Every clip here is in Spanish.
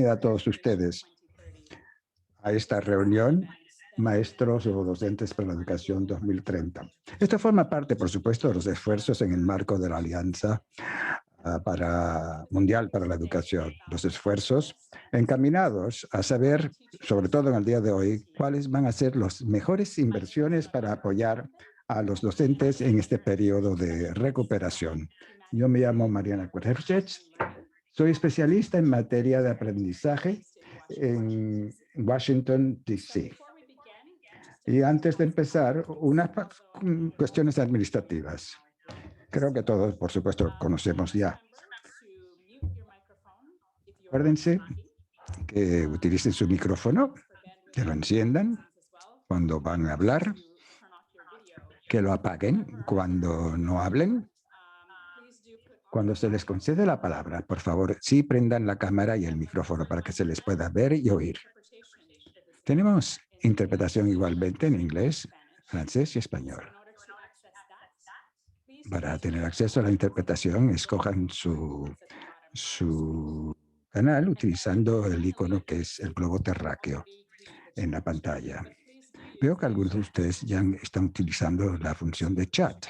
A todos ustedes a esta reunión, maestros o docentes para la educación 2030. Esto forma parte, por supuesto, de los esfuerzos en el marco de la Alianza Mundial para la Educación. Los esfuerzos encaminados a saber, sobre todo en el día de hoy, cuáles van a ser las mejores inversiones para apoyar a los docentes en este periodo de recuperación. Yo me llamo Mariana Kurzewicz. Soy especialista en materia de aprendizaje en Washington, D.C. Y antes de empezar, unas cuestiones administrativas. Creo que todos, por supuesto, conocemos ya. Acuérdense que utilicen su micrófono, que lo enciendan cuando van a hablar, que lo apaguen cuando no hablen. Cuando se les concede la palabra, por favor, sí prendan la cámara y el micrófono para que se les pueda ver y oír. Tenemos interpretación igualmente en inglés, francés y español. Para tener acceso a la interpretación, escojan su canal utilizando el icono que es el globo terráqueo en la pantalla. Veo que algunos de ustedes ya están utilizando la función de chat.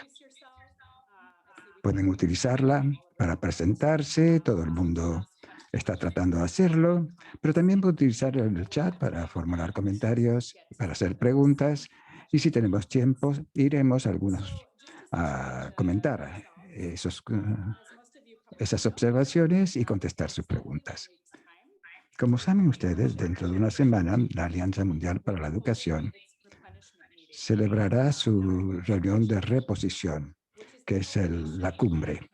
Pueden utilizarla para presentarse, todo el mundo está tratando de hacerlo, pero también pueden utilizar el chat para formular comentarios, para hacer preguntas, y si tenemos tiempo, iremos algunos a comentar esas observaciones y contestar sus preguntas. Como saben ustedes, dentro de una semana, la Alianza Mundial para la Educación celebrará su reunión de reposición, que es la cumbre,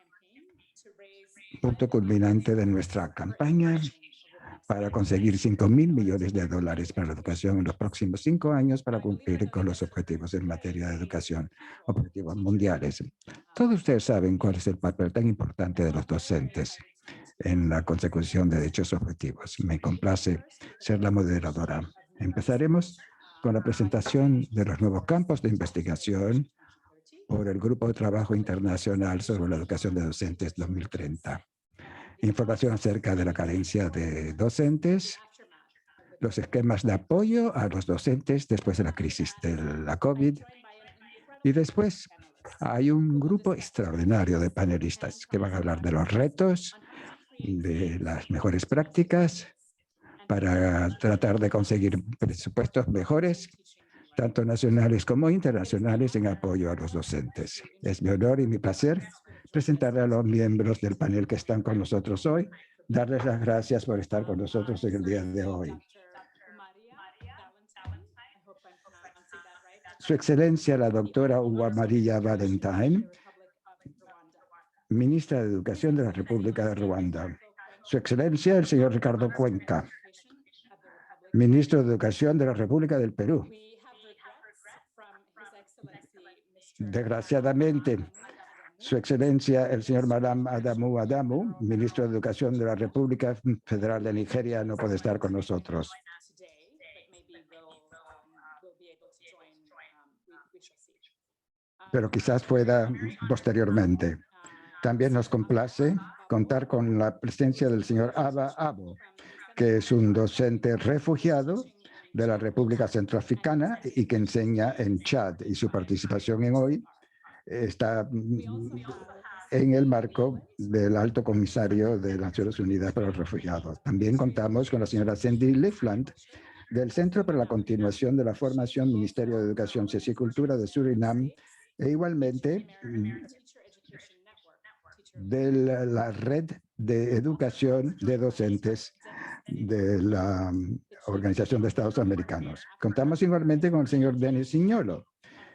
punto culminante de nuestra campaña para conseguir $5.000 millones para la educación en los próximos 5 años para cumplir con los objetivos en materia de educación, objetivos mundiales. Todos ustedes saben cuál es el papel tan importante de los docentes en la consecución de dichos objetivos. Me complace ser la moderadora. Empezaremos con la presentación de los nuevos campos de investigación por el Grupo de Trabajo Internacional sobre la Educación de Docentes 2030. Información acerca de la carencia de docentes, los esquemas de apoyo a los docentes después de la crisis de la COVID. Y después hay un grupo extraordinario de panelistas que van a hablar de los retos, de las mejores prácticas para tratar de conseguir presupuestos mejores, tanto nacionales como internacionales, en apoyo a los docentes. Es mi honor y mi placer presentarle a los miembros del panel que están con nosotros hoy, darles las gracias por estar con nosotros en el día de hoy. Su Excelencia, la doctora Uwa Maria Valentine, ministra de Educación de la República de Ruanda. Su Excelencia, el señor Ricardo Cuenca, ministro de Educación de la República del Perú. Desgraciadamente, Su Excelencia, el señor Malam Adamu Adamu, ministro de Educación de la República Federal de Nigeria, no puede estar con nosotros. Pero quizás pueda posteriormente. También nos complace contar con la presencia del señor Aba Abo, que es un docente refugiado de la República Centroafricana y que enseña en Chad, y su participación en hoy está en el marco del Alto Comisario de las Naciones Unidas para los Refugiados. También contamos con la señora Cindy Lifland, del Centro para la Continuación de la Formación, Ministerio de Educación, Ciencia y Cultura de Surinam, e igualmente de la Red de Educación de Docentes de la Organización de Estados Americanos. Contamos igualmente con el señor Denis Signolo,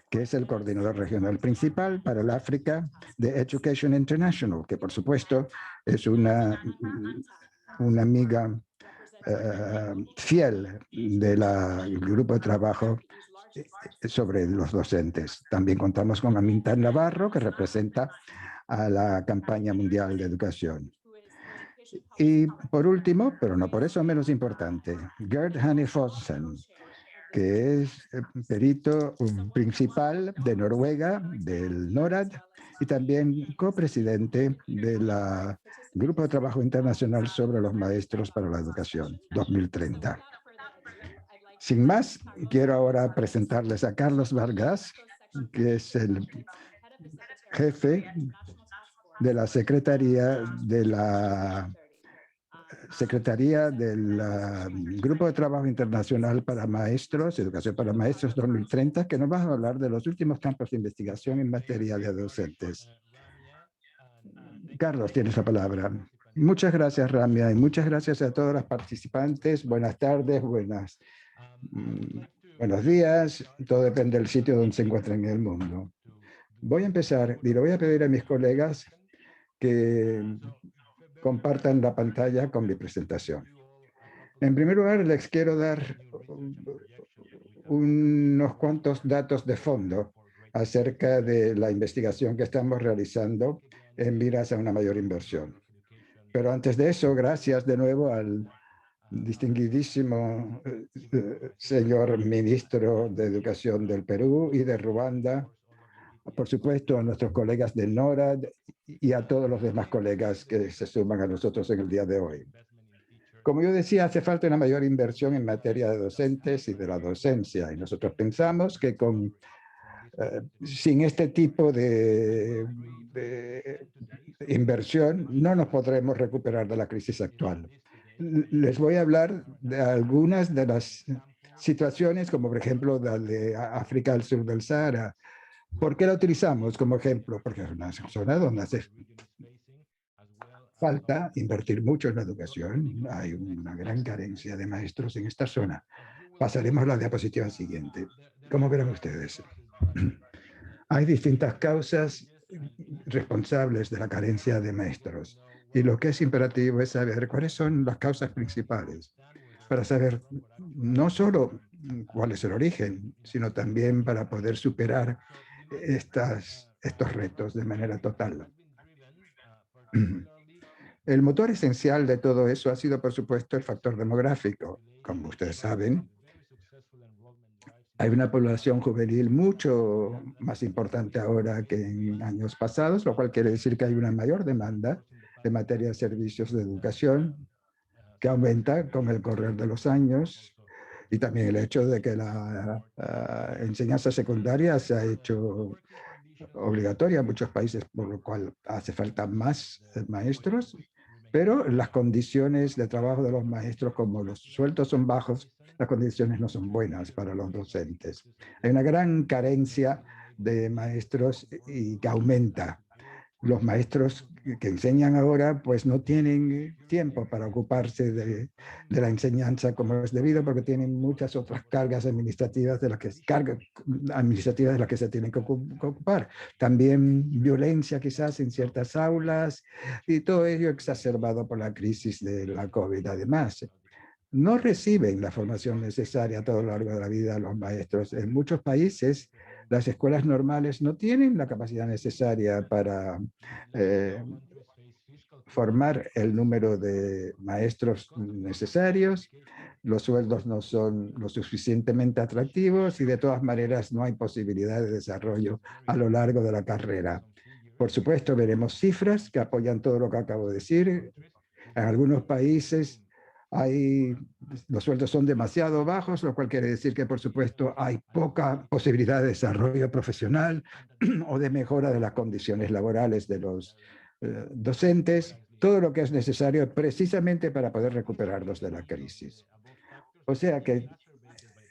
que es el coordinador regional principal para el África de Education International, que por supuesto es una amiga fiel del grupo de trabajo sobre los docentes. También contamos con Aminta Navarro, que representa a la campaña mundial de educación. Y por último, pero no por eso menos importante, Gerd Hanne-Fossen, que es perito principal de Noruega, del NORAD, y también copresidente del Grupo de Trabajo Internacional sobre los Maestros para la Educación 2030. Sin más, quiero ahora presentarles a Carlos Vargas, que es el jefe de la Secretaría del Grupo de Trabajo Internacional para Maestros, Educación para Maestros 2030, que nos va a hablar de los últimos campos de investigación en materia de docentes. Carlos, tienes la palabra. Muchas gracias, Ramia, y muchas gracias a todos los participantes. Buenas tardes, buenos días. Todo depende del sitio donde se encuentren en el mundo. Voy a empezar y le voy a pedir a mis colegas que compartan la pantalla con mi presentación. En primer lugar, les quiero dar unos cuantos datos de fondo acerca de la investigación que estamos realizando en miras a una mayor inversión. Pero antes de eso, gracias de nuevo al distinguidísimo señor ministro de Educación del Perú y de Ruanda, por supuesto a nuestros colegas del NORAD y a todos los demás colegas que se suman a nosotros en el día de hoy. Como yo decía, hace falta una mayor inversión en materia de docentes y de la docencia, y nosotros pensamos que sin este tipo de inversión no nos podremos recuperar de la crisis actual. Les voy a hablar de algunas de las situaciones, como por ejemplo la de África al sur del Sahara. ¿Por qué la utilizamos como ejemplo? Porque es una zona donde hace falta invertir mucho en la educación. Hay una gran carencia de maestros en esta zona. Pasaremos a la diapositiva siguiente. Como verán ustedes, hay distintas causas responsables de la carencia de maestros. Y lo que es imperativo es saber cuáles son las causas principales, para saber no solo cuál es el origen, sino también para poder superar estos retos de manera total. El motor esencial de todo eso ha sido, por supuesto, el factor demográfico. Como ustedes saben, hay una población juvenil mucho más importante ahora que en años pasados, lo cual quiere decir que hay una mayor demanda de materia de servicios de educación que aumenta con el correr de los años, y también el hecho de que la enseñanza secundaria se ha hecho obligatoria en muchos países, por lo cual hace falta más maestros, pero las condiciones de trabajo de los maestros, como los sueldos son bajos, las condiciones no son buenas para los docentes. Hay una gran carencia de maestros y que aumenta. Los maestros que enseñan ahora pues no tienen tiempo para ocuparse de la enseñanza como es debido, porque tienen muchas otras cargas administrativas de las que se tienen que ocupar. También violencia quizás en ciertas aulas, y todo ello exacerbado por la crisis de la COVID. Además, no reciben la formación necesaria a todo lo largo de la vida los maestros. En muchos países, las escuelas normales no tienen la capacidad necesaria para formar el número de maestros necesarios. Los sueldos no son lo suficientemente atractivos y de todas maneras no hay posibilidad de desarrollo a lo largo de la carrera. Por supuesto, veremos cifras que apoyan todo lo que acabo de decir. En algunos países los sueldos son demasiado bajos, lo cual quiere decir que, por supuesto, hay poca posibilidad de desarrollo profesional o de mejora de las condiciones laborales de los docentes, todo lo que es necesario precisamente para poder recuperarlos de la crisis. O sea que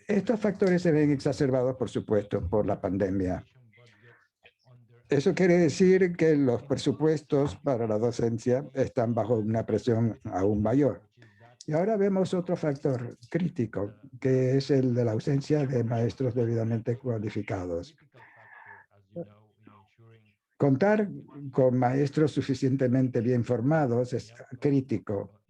estos factores se ven exacerbados, por supuesto, por la pandemia. Eso quiere decir que los presupuestos para la docencia están bajo una presión aún mayor. Y ahora vemos otro factor crítico, que es el de la ausencia de maestros debidamente cualificados. Contar con maestros suficientemente bien formados es crítico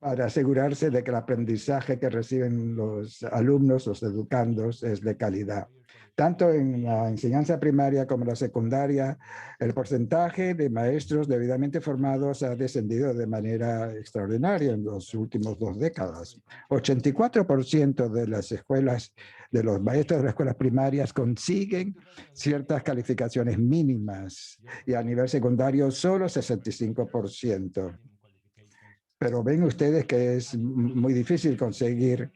para asegurarse de que el aprendizaje que reciben los alumnos, los educandos, es de calidad. Tanto en la enseñanza primaria como en la secundaria, el porcentaje de maestros debidamente formados ha descendido de manera extraordinaria en las últimas 2 décadas. 84% de las escuelas, de los maestros de las escuelas primarias consiguen ciertas calificaciones mínimas y a nivel secundario solo 65%. Pero ven ustedes que es muy difícil conseguir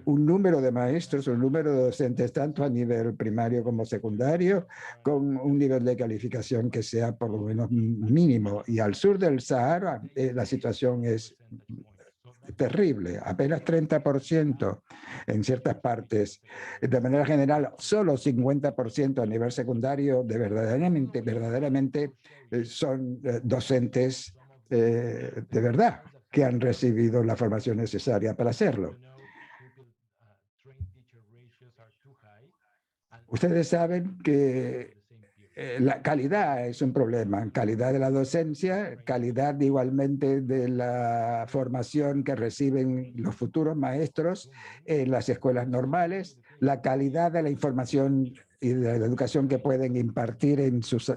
un número de maestros, un número de docentes, tanto a nivel primario como secundario, con un nivel de calificación que sea por lo menos mínimo. Y al sur del Sahara la situación es terrible, apenas 30% en ciertas partes. De manera general, solo 50% a nivel secundario de verdaderamente son docentes de verdad que han recibido la formación necesaria para hacerlo. Ustedes saben que la calidad es un problema, calidad de la docencia, calidad igualmente de la formación que reciben los futuros maestros en las escuelas normales, la calidad de la información y de la educación que pueden impartir en sus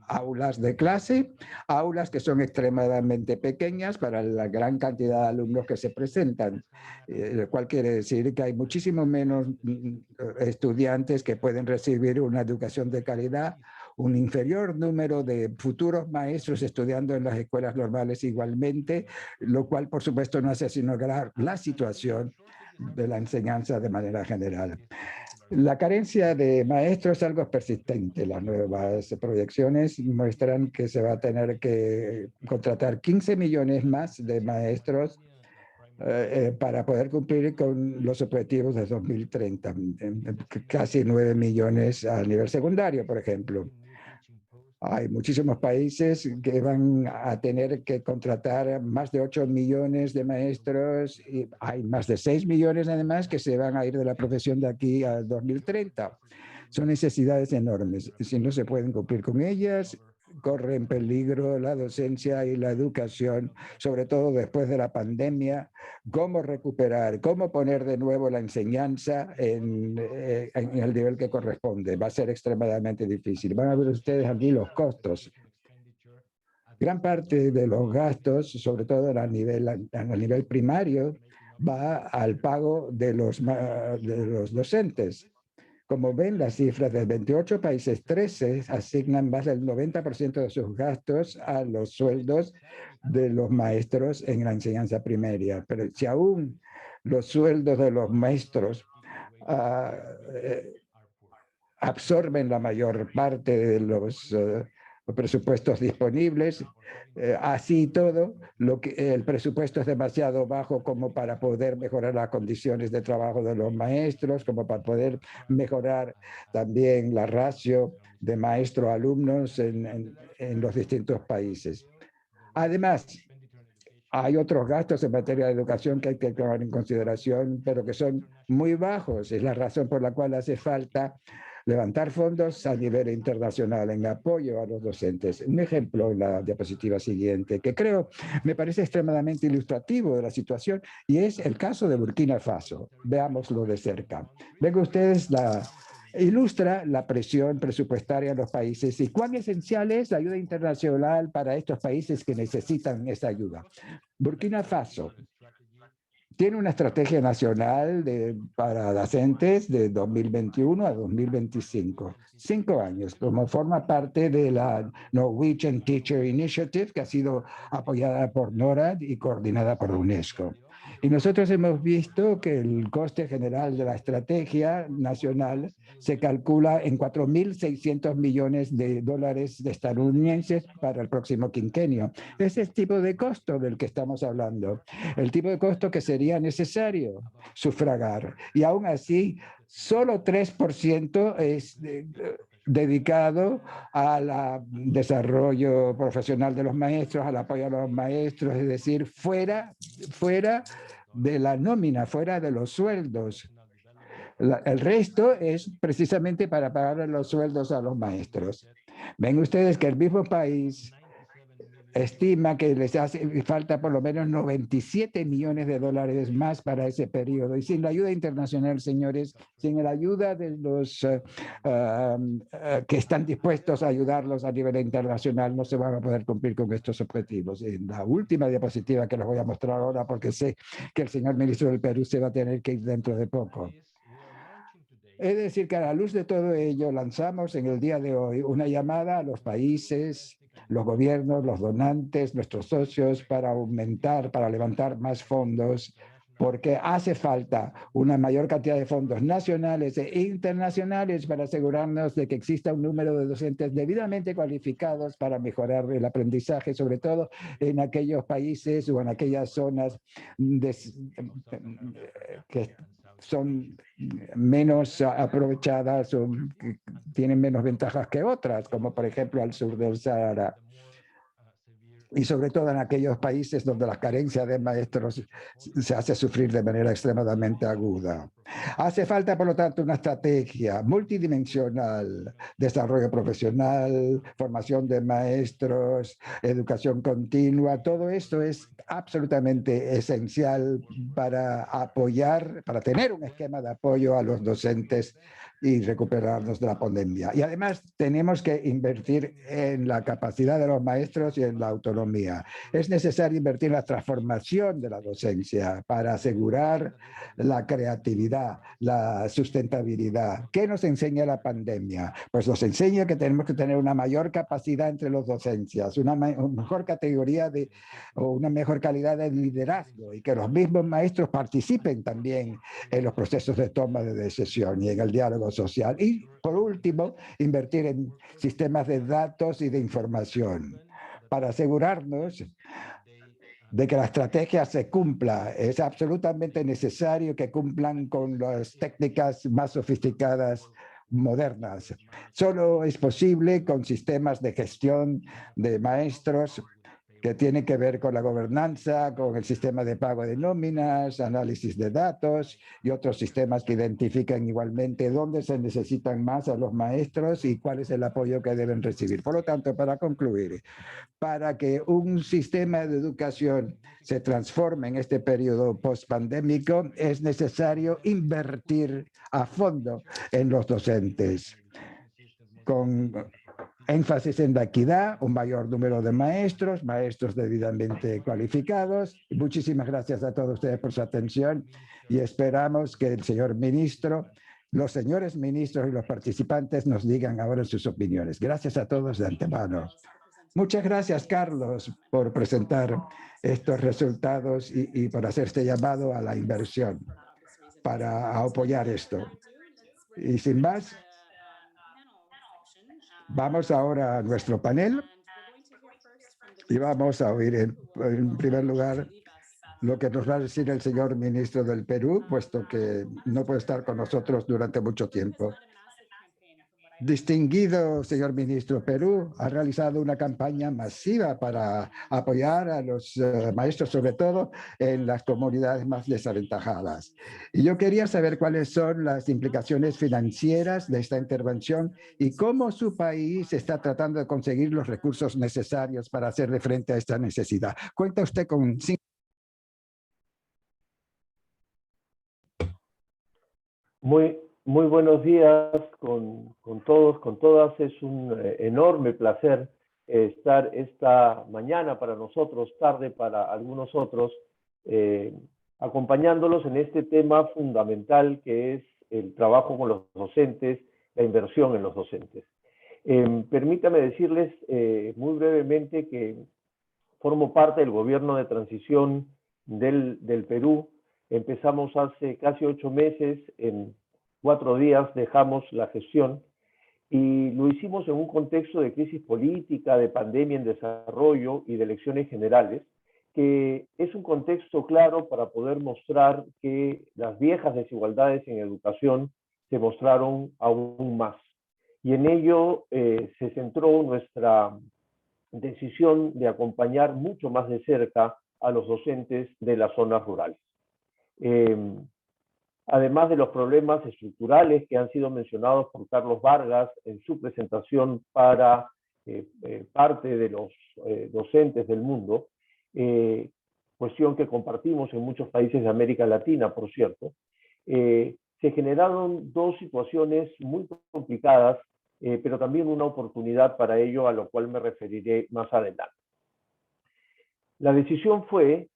aulas de clase, aulas que son extremadamente pequeñas para la gran cantidad de alumnos que se presentan, lo cual quiere decir que hay muchísimo menos estudiantes que pueden recibir una educación de calidad, un inferior número de futuros maestros estudiando en las escuelas normales igualmente, lo cual por supuesto no hace sino agravar la situación de la enseñanza de manera general. La carencia de maestros es algo persistente. Las nuevas proyecciones muestran que se va a tener que contratar 15 millones más de maestros para poder cumplir con los objetivos de 2030. Casi 9 millones a nivel secundario, por ejemplo. Hay muchísimos países que van a tener que contratar más de 8 millones de maestros y hay más de 6 millones además que se van a ir de la profesión de aquí a 2030. Son necesidades enormes. Si no se pueden cumplir con ellas, corre en peligro la docencia y la educación, sobre todo después de la pandemia. Cómo recuperar, cómo poner de nuevo la enseñanza en el nivel que corresponde. Va a ser extremadamente difícil. Van a ver ustedes aquí los costos. Gran parte de los gastos, sobre todo a nivel primario, va al pago de los docentes. Como ven, las cifras de 28 países, 13 asignan más del 90% de sus gastos a los sueldos de los maestros en la enseñanza primaria. Pero si aún los sueldos de los maestros absorben la mayor parte de los presupuestos disponibles. Así y todo, el presupuesto es demasiado bajo como para poder mejorar las condiciones de trabajo de los maestros, como para poder mejorar también la ratio de maestro-alumnos en los distintos países. Además, hay otros gastos en materia de educación que hay que tomar en consideración, pero que son muy bajos. Es la razón por la cual hace falta levantar fondos a nivel internacional en apoyo a los docentes. Un ejemplo en la diapositiva siguiente, que creo me parece extremadamente ilustrativo de la situación, y es el caso de Burkina Faso. Veámoslo de cerca. Ven ustedes ilustra la presión presupuestaria en los países y cuán esencial es la ayuda internacional para estos países que necesitan esa ayuda. Burkina Faso tiene una estrategia nacional para docentes de 2021 a 2025, 5 años, como forma parte de la Norwegian Teacher Initiative, que ha sido apoyada por NORAD y coordinada por UNESCO. Y nosotros hemos visto que el coste general de la estrategia nacional se calcula en 4.600 millones de dólares estadounidenses para el próximo quinquenio. Es el tipo de costo del que estamos hablando, el tipo de costo que sería necesario sufragar. Y aún así, solo 3% es dedicado al desarrollo profesional de los maestros, al apoyo a los maestros, es decir, fuera de la nómina, fuera de los sueldos. El resto es precisamente para pagar los sueldos a los maestros. Ven ustedes que el mismo país estima que les hace falta por lo menos 97 millones de dólares más para ese periodo. Y sin la ayuda internacional, señores, sin la ayuda de los que están dispuestos a ayudarlos a nivel internacional, no se van a poder cumplir con estos objetivos. En la última diapositiva que les voy a mostrar ahora, porque sé que el señor ministro del Perú se va a tener que ir dentro de poco. Es decir, que a la luz de todo ello, lanzamos en el día de hoy una llamada a los países, los gobiernos, los donantes, nuestros socios, para aumentar, para levantar más fondos, porque hace falta una mayor cantidad de fondos nacionales e internacionales para asegurarnos de que exista un número de docentes debidamente cualificados para mejorar el aprendizaje, sobre todo en aquellos países o en aquellas zonas que son menos aprovechadas o que tienen menos ventajas que otras, como por ejemplo al sur del Sahara. Y sobre todo en aquellos países donde la carencia de maestros se hace sufrir de manera extremadamente aguda. Hace falta, por lo tanto, una estrategia multidimensional, desarrollo profesional, formación de maestros, educación continua. Todo esto es absolutamente esencial para apoyar, para tener un esquema de apoyo a los docentes y recuperarnos de la pandemia. Y además tenemos que invertir en la capacidad de los maestros y en la autonomía. Es necesario invertir en la transformación de la docencia para asegurar la creatividad, la sustentabilidad. ¿Qué nos enseña la pandemia? Pues nos enseña que tenemos que tener una mayor capacidad entre los docencias, una mejor categoría o una mejor calidad de liderazgo y que los mismos maestros participen también en los procesos de toma de decisión y en el diálogo social. Y por último, invertir en sistemas de datos y de información para asegurarnos de que la estrategia se cumpla. Es absolutamente necesario que cumplan con las técnicas más sofisticadas modernas. Solo es posible con sistemas de gestión de maestros que tiene que ver con la gobernanza, con el sistema de pago de nóminas, análisis de datos y otros sistemas que identifican igualmente dónde se necesitan más a los maestros y cuál es el apoyo que deben recibir. Por lo tanto, para concluir, para que un sistema de educación se transforme en este periodo post-pandémico, es necesario invertir a fondo en los docentes, con énfasis en la equidad, un mayor número de maestros, maestros debidamente cualificados. Muchísimas gracias a todos ustedes por su atención y esperamos que el señor ministro, los señores ministros y los participantes nos digan ahora sus opiniones. Gracias a todos de antemano. Muchas gracias, Carlos, por presentar estos resultados y por hacer este llamado a la inversión para apoyar esto. Y sin más, vamos ahora a nuestro panel y vamos a oír en primer lugar lo que nos va a decir el señor ministro del Perú, puesto que no puede estar con nosotros durante mucho tiempo. Distinguido señor ministro, Perú ha realizado una campaña masiva para apoyar a los maestros, sobre todo en las comunidades más desaventajadas. Y yo quería saber cuáles son las implicaciones financieras de esta intervención y cómo su país está tratando de conseguir los recursos necesarios para hacerle frente a esta necesidad. Cuenta usted con 5. Muy buenos días con todos, con todas. Es un enorme placer estar esta mañana para nosotros, tarde para algunos otros, acompañándolos en este tema fundamental que es el trabajo con los docentes, la inversión en los docentes. Permítame decirles muy brevemente que formo parte del gobierno de transición del Perú. Empezamos hace casi 8 meses, en 4 días dejamos la gestión y lo hicimos en un contexto de crisis política, de pandemia en desarrollo y de elecciones generales, que es un contexto claro para poder mostrar que las viejas desigualdades en educación se mostraron aún más. Y en ello se centró nuestra decisión de acompañar mucho más de cerca a los docentes de las zonas rurales. Además de los problemas estructurales que han sido mencionados por Carlos Vargas en su presentación para parte de los docentes del mundo, cuestión que compartimos en muchos países de América Latina, por cierto, se generaron dos situaciones muy complicadas, pero también una oportunidad para ello, a lo cual me referiré más adelante. La decisión fue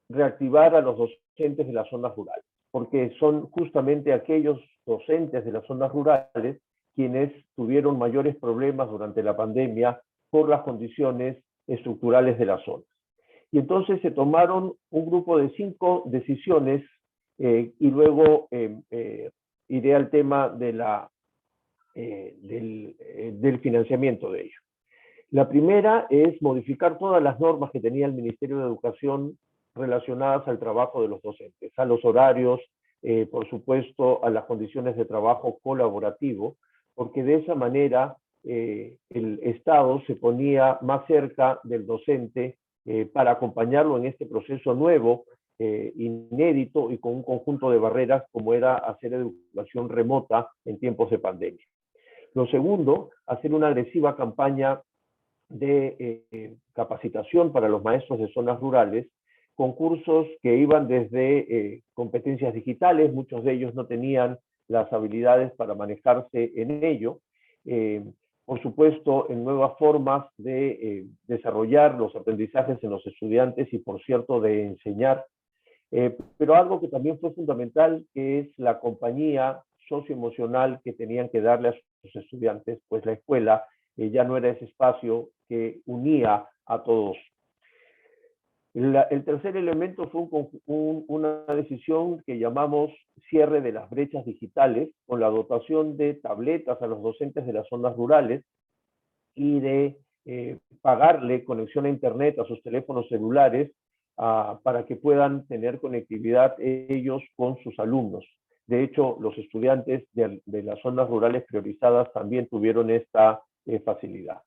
reactivar a los docentes de las zonas rurales, porque son justamente aquellos docentes de las zonas rurales quienes tuvieron mayores problemas durante la pandemia por las condiciones estructurales de las zonas. Y entonces se tomaron un grupo de 5 decisiones y luego iré al tema de del financiamiento de ello. La primera es modificar todas las normas que tenía el Ministerio de Educación relacionadas al trabajo de los docentes, a los horarios, por supuesto, a las condiciones de trabajo colaborativo, porque de esa manera el Estado se ponía más cerca del docente para acompañarlo en este proceso nuevo, inédito y con un conjunto de barreras como era hacer educación remota en tiempos de pandemia. Lo segundo, hacer una agresiva campaña de capacitación para los maestros de zonas rurales, con cursos que iban desde competencias digitales, muchos de ellos no tenían las habilidades para manejarse en ello, por supuesto en nuevas formas de desarrollar los aprendizajes en los estudiantes y por cierto de enseñar, pero algo que también fue fundamental, que es la compañía socioemocional que tenían que darle a sus estudiantes, pues la escuela ya no era ese espacio que unía a todos. El tercer elemento fue una decisión que llamamos cierre de las brechas digitales, con la dotación de tabletas a los docentes de las zonas rurales y de pagarle conexión a internet a sus teléfonos celulares para que puedan tener conectividad ellos con sus alumnos. De hecho, los estudiantes de las zonas rurales priorizadas también tuvieron esta facilidad.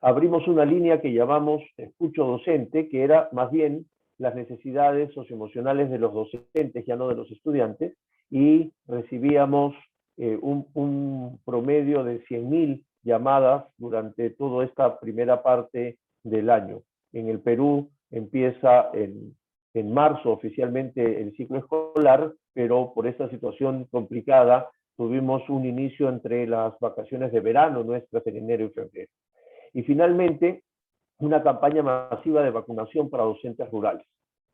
Abrimos una línea que llamamos Escucho Docente, que era más bien las necesidades socioemocionales de los docentes, ya no de los estudiantes, y recibíamos un promedio de 100.000 llamadas durante toda esta primera parte del año. En el Perú empieza en marzo oficialmente el ciclo escolar, pero por esta situación complicada tuvimos un inicio entre las vacaciones de verano nuestras en enero y febrero. Y finalmente, una campaña masiva de vacunación para docentes rurales,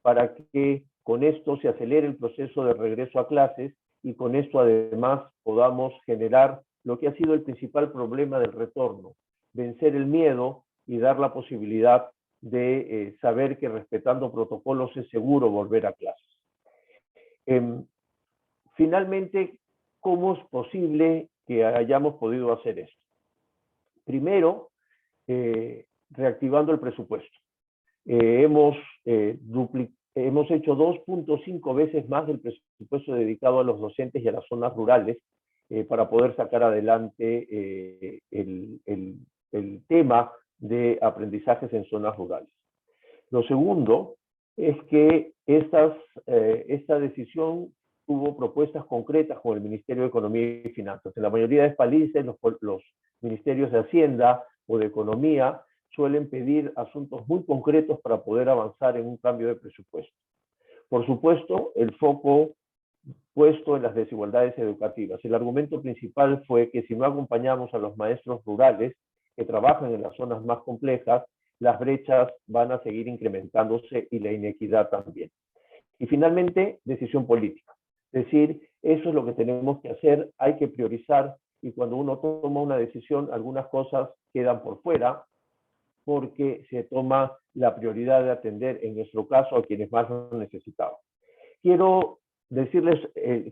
para que con esto se acelere el proceso de regreso a clases y con esto además podamos generar lo que ha sido el principal problema del retorno, vencer el miedo y dar la posibilidad de saber que respetando protocolos es seguro volver a clases. Finalmente, ¿cómo es posible que hayamos podido hacer esto? Primero, reactivando el presupuesto. Hemos hecho 2.5 veces más del presupuesto dedicado a los docentes y a las zonas rurales para poder sacar adelante el tema de aprendizajes en zonas rurales. Lo segundo es que esta decisión tuvo propuestas concretas con el Ministerio de Economía y Finanzas. En la mayoría de países, los ministerios de Hacienda o de Economía suelen pedir asuntos muy concretos para poder avanzar en un cambio de presupuesto. Por supuesto, el foco puesto en las desigualdades educativas. El argumento principal fue que si no acompañamos a los maestros rurales que trabajan en las zonas más complejas, las brechas van a seguir incrementándose y la inequidad también. Y finalmente, decisión política. Es decir, eso es lo que tenemos que hacer, hay que priorizar, y cuando uno toma una decisión, algunas cosas quedan por fuera, porque se toma la prioridad de atender, en nuestro caso, a quienes más lo necesitaban. Quiero decirles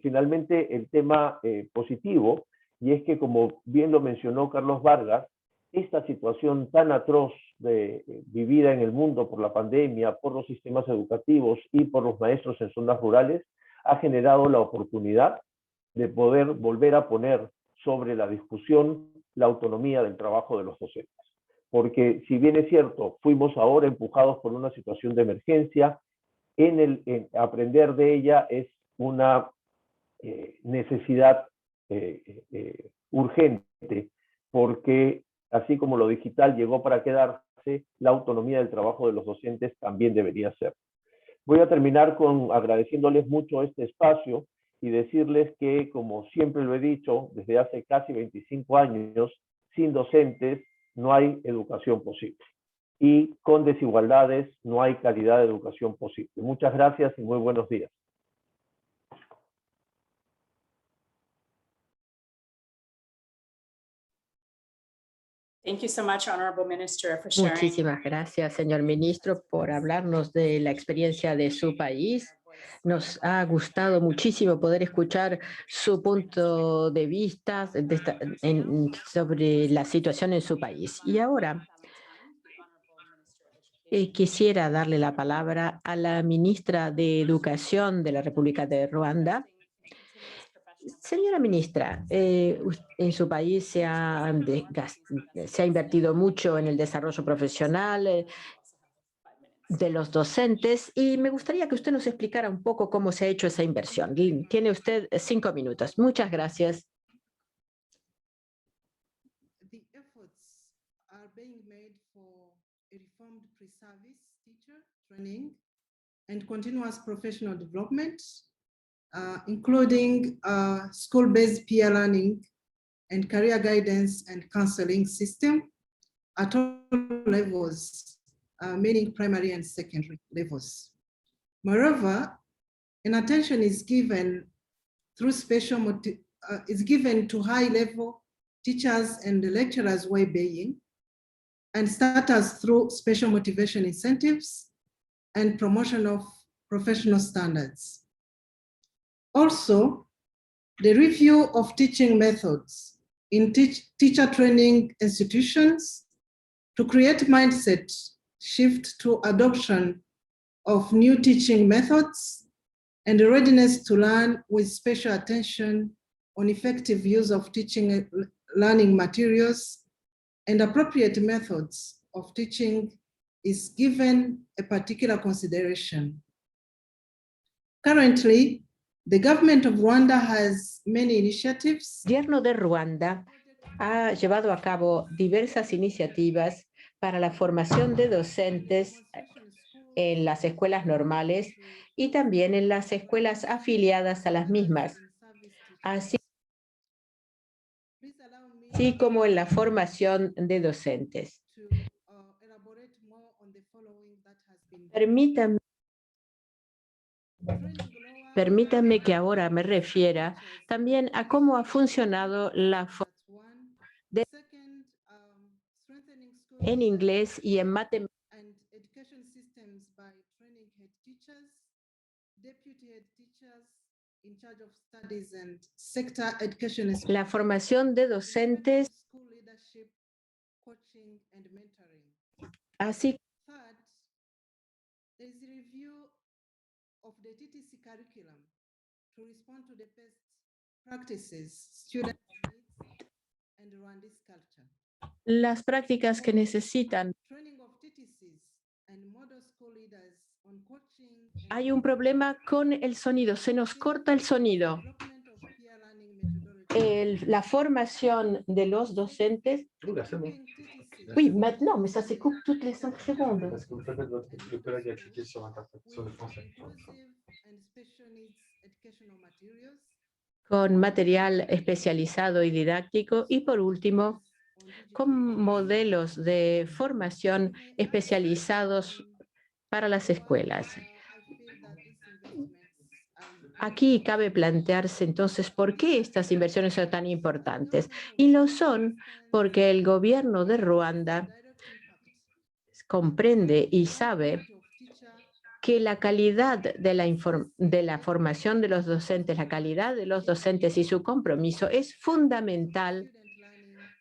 finalmente el tema positivo, y es que, como bien lo mencionó Carlos Vargas, esta situación tan atroz vivida en el mundo por la pandemia, por los sistemas educativos y por los maestros en zonas rurales, ha generado la oportunidad de poder volver a poner sobre la discusión la autonomía del trabajo de los docentes. Porque si bien es cierto, fuimos ahora empujados por una situación de emergencia, en aprender de ella es una necesidad urgente, porque Así como lo digital llegó para quedarse, la autonomía del trabajo de los docentes también debería ser. Voy a terminar agradeciéndoles mucho este espacio y decirles que, como siempre lo he dicho, desde hace casi 25 años, sin docentes no hay educación posible. Y con desigualdades no hay calidad de educación posible. Muchas gracias y muy buenos días. Muchísimas gracias, señor ministro, por hablarnos de la experiencia de su país. Nos ha gustado muchísimo poder escuchar su punto de vista sobre la situación en su país. Y ahora quisiera darle la palabra a la ministra de Educación de la República de Ruanda. Señora ministra, en su país se ha invertido mucho en el desarrollo profesional de los docentes y me gustaría que usted nos explicara un poco cómo se ha hecho esa inversión. Tiene usted 5 minutos. Muchas gracias. The efforts are being made for a reformed pre-service teacher training and continuous professional development, including school-based peer learning and career guidance and counseling system at all levels, meaning primary and secondary levels. Moreover, an attention is given through is given to high-level teachers and lecturers' well-being, and starters through special motivation incentives and promotion of professional standards. Also, the review of teaching methods in teacher training institutions to create mindset shift to adoption of new teaching methods and the readiness to learn with special attention on effective use of teaching learning materials and appropriate methods of teaching is given a particular consideration. Currently, the government of Rwanda has many initiatives. El gobierno de Ruanda ha llevado a cabo diversas iniciativas para la formación de docentes en las escuelas normales y también en las escuelas afiliadas a las mismas, así como en la formación de docentes. Permítanme que ahora me refiera también a cómo ha funcionado la formación en inglés y en matemáticas. La formación de docentes, así las prácticas que necesitan. Hay un problema con el sonido, se nos corta el sonido. La formación de los docentes. Oui, maintenant, mais ça se coupe toutes les 5 secondes. Parce que peut-être le collègue a cliqué sur l'interprétation de français. Con material especializado y didáctico y por último, con modelos de formación especializados para las escuelas. Aquí cabe plantearse entonces por qué estas inversiones son tan importantes. Y lo son porque el gobierno de Ruanda comprende y sabe que la calidad de la formación de los docentes, la calidad de los docentes y su compromiso es fundamental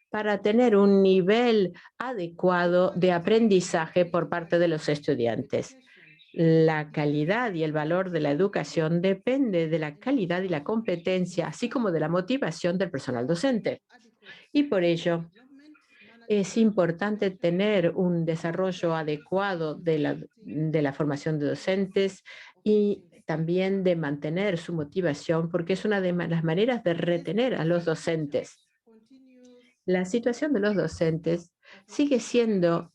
para tener un nivel adecuado de aprendizaje por parte de los estudiantes. La calidad y el valor de la educación depende de la calidad y la competencia, así como de la motivación del personal docente. Y por ello, es importante tener un desarrollo adecuado de la formación de docentes y también de mantener su motivación, porque es una de las maneras de retener a los docentes. La situación de los docentes sigue siendo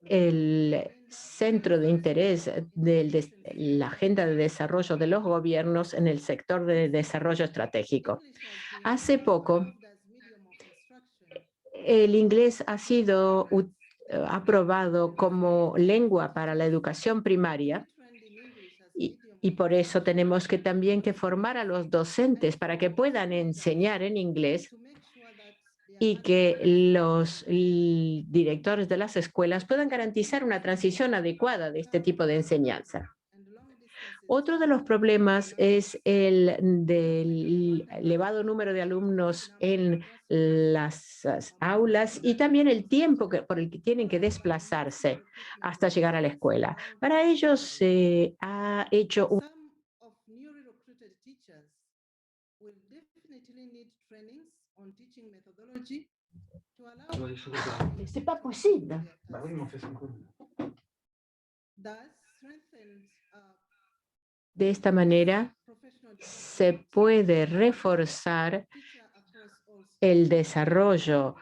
el centro de interés de la agenda de desarrollo de los gobiernos en el sector de desarrollo estratégico. Hace poco, el inglés ha sido aprobado como lengua para la educación primaria y por eso tenemos que también que formar a los docentes para que puedan enseñar en inglés y que los directores de las escuelas puedan garantizar una transición adecuada de este tipo de enseñanza. Otro de los problemas es el del elevado número de alumnos en las aulas y también el tiempo por el que tienen que desplazarse hasta llegar a la escuela. Para ello se ha hecho un... C'est pas possible. Bah oui, mais on fait son coup. De esta manera se puede reforzar el desarrollo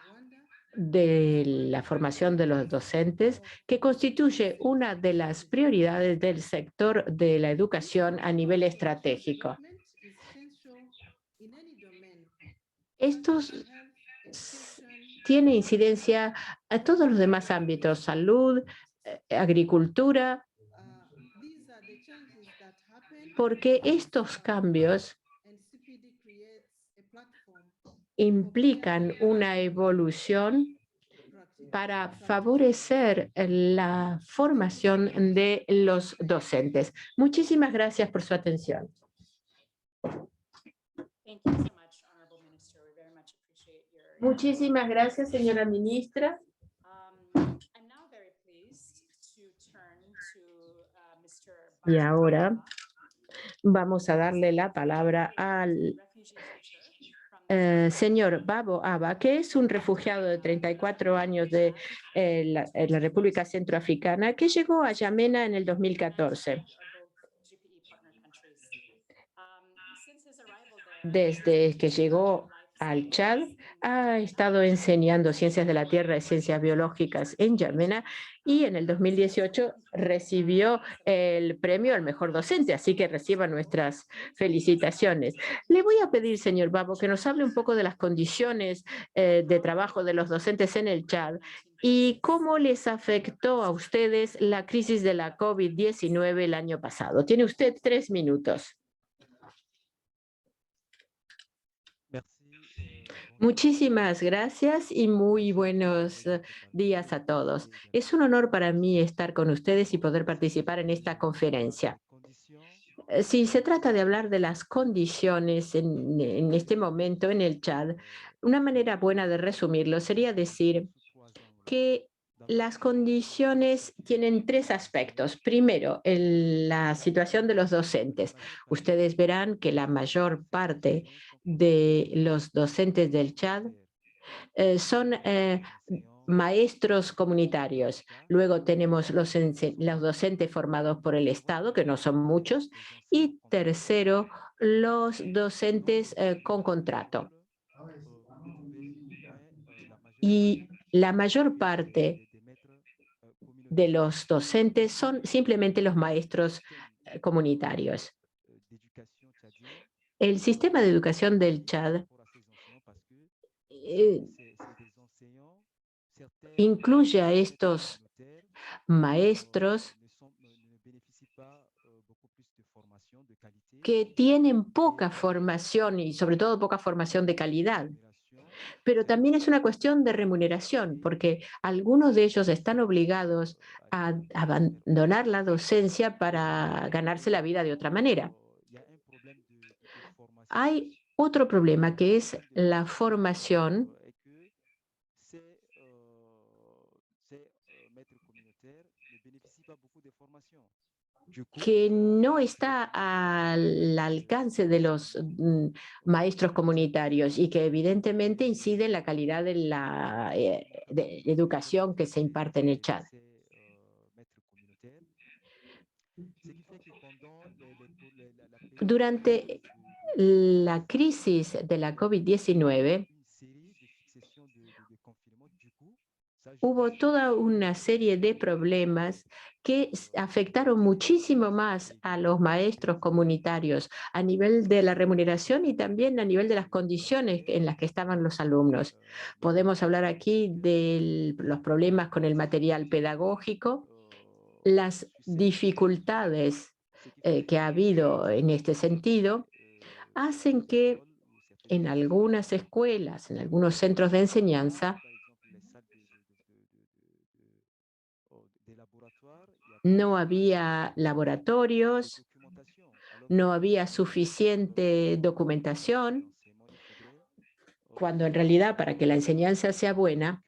de la formación de los docentes, que constituye una de las prioridades del sector de la educación a nivel estratégico. Esto tiene incidencia a todos los demás ámbitos: salud, agricultura, porque estos cambios implican una evolución para favorecer la formación de los docentes. Muchísimas gracias por su atención. Muchísimas gracias, señora ministra. Y ahora vamos a darle la palabra al señor Babo Aba, que es un refugiado de 34 años de la República Centroafricana, que llegó a Yamena en el 2014. Desde que llegó al Chad, ha estado enseñando ciencias de la tierra y ciencias biológicas en Yamena y en el 2018 recibió el premio al mejor docente, así que reciba nuestras felicitaciones. Le voy a pedir, señor Babo, que nos hable un poco de las condiciones de trabajo de los docentes en el Chad y cómo les afectó a ustedes la crisis de la COVID-19 el año pasado. Tiene usted 3 minutos. Muchísimas gracias y muy buenos días a todos. Es un honor para mí estar con ustedes y poder participar en esta conferencia. Si se trata de hablar de las condiciones en este momento en el Chad, una manera buena de resumirlo sería decir que las condiciones tienen 3 aspectos. Primero, la situación de los docentes. Ustedes verán que la mayor parte de los docentes del Chad son maestros comunitarios. Luego tenemos los docentes formados por el Estado, que no son muchos. Y tercero, los docentes con contrato. Y la mayor parte de los docentes son simplemente los maestros comunitarios. El sistema de educación del Chad incluye a estos maestros que tienen poca formación y sobre todo poca formación de calidad. Pero también es una cuestión de remuneración, porque algunos de ellos están obligados a abandonar la docencia para ganarse la vida de otra manera. Hay otro problema que es la formación que no está al alcance de los maestros comunitarios y que evidentemente incide en la calidad de la educación que se imparte en el Chad. Durante la crisis de la COVID-19, hubo toda una serie de problemas que afectaron muchísimo más a los maestros comunitarios a nivel de la remuneración y también a nivel de las condiciones en las que estaban los alumnos. Podemos hablar aquí de los problemas con el material pedagógico, las dificultades que ha habido en este sentido, hacen que en algunas escuelas, en algunos centros de enseñanza, no había laboratorios, no había suficiente documentación, cuando en realidad para que la enseñanza sea buena,